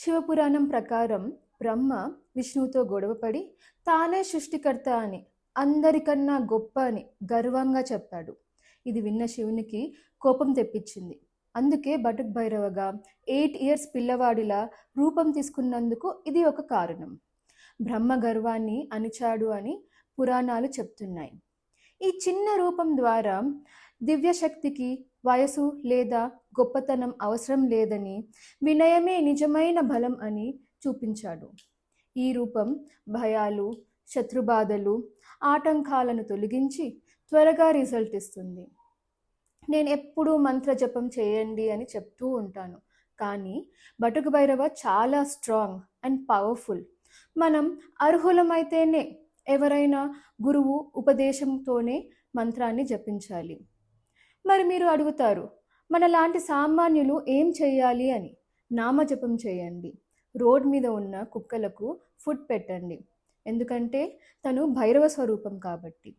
శివపురాణం ప్రకారం బ్రహ్మ విష్ణువుతో గొడవపడి తానే సృష్టికర్త అని, అందరికన్నా గొప్ప అని గర్వంగా చెప్పాడు. ఇది విన్న శివునికి కోపం తెప్పించింది. అందుకే బటుక్ భైరవగా 8 ఇయర్స్ పిల్లవాడిలా రూపం తీసుకున్నందుకు ఇది ఒక కారణం. బ్రహ్మ గర్వాన్ని అణిచాడు అని పురాణాలు చెప్తున్నాయి. ఈ చిన్న రూపం ద్వారా దివ్యశక్తికి వయసు లేదా గొప్పతనం అవసరం లేదని, వినయమే నిజమైన బలం అని చూపించాడు. ఈ రూపం భయాలు, శత్రుబాధలు, ఆటంకాలను తొలగించి త్వరగా రిజల్ట్ ఇస్తుంది. నేను ఎప్పుడూ మంత్ర జపం చేయండి అని చెప్తూ ఉంటాను, కానీ బటుకు భైరవ చాలా స్ట్రాంగ్ అండ్ పవర్ఫుల్. మనం అర్హులమైతేనే, ఎవరైనా గురువు ఉపదేశంతోనే మంత్రాన్ని జపించాలి. మరి మీరు అడుగుతారు, మనలాంటి సామాన్యులు ఏం చేయాలి అని? నామజపం చేయండి. రోడ్ మీద ఉన్న కుక్కలకు ఫుడ్ పెట్టండి, ఎందుకంటే తను భైరవ స్వరూపం కాబట్టి.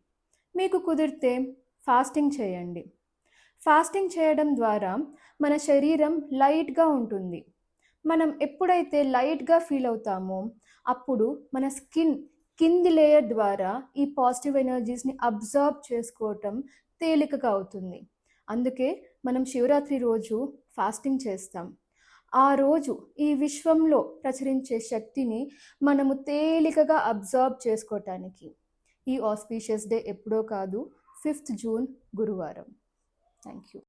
మీకు కుదిరితే ఫాస్టింగ్ చేయండి. ఫాస్టింగ్ చేయడం ద్వారా మన శరీరం లైట్గా ఉంటుంది. మనం ఎప్పుడైతే లైట్గా ఫీల్ అవుతామో అప్పుడు మన స్కిన్ కింది లేయర్ ద్వారా ఈ పాజిటివ్ ఎనర్జీస్ని అబ్జర్వ్ చేసుకోవటం తేలికగా అవుతుంది. అందుకే మనం శివరాత్రి రోజు ఫాస్టింగ్ చేస్తాం. ఆ రోజు ఈ విశ్వంలో ప్రసరించే శక్తిని మనము తేలికగా అబ్జర్వ్ చేసుకోవటానికి. ఈ ఆస్పీషియస్ డే ఎప్పుడో కాదు, 5th జూన్ గురువారం. Thank you.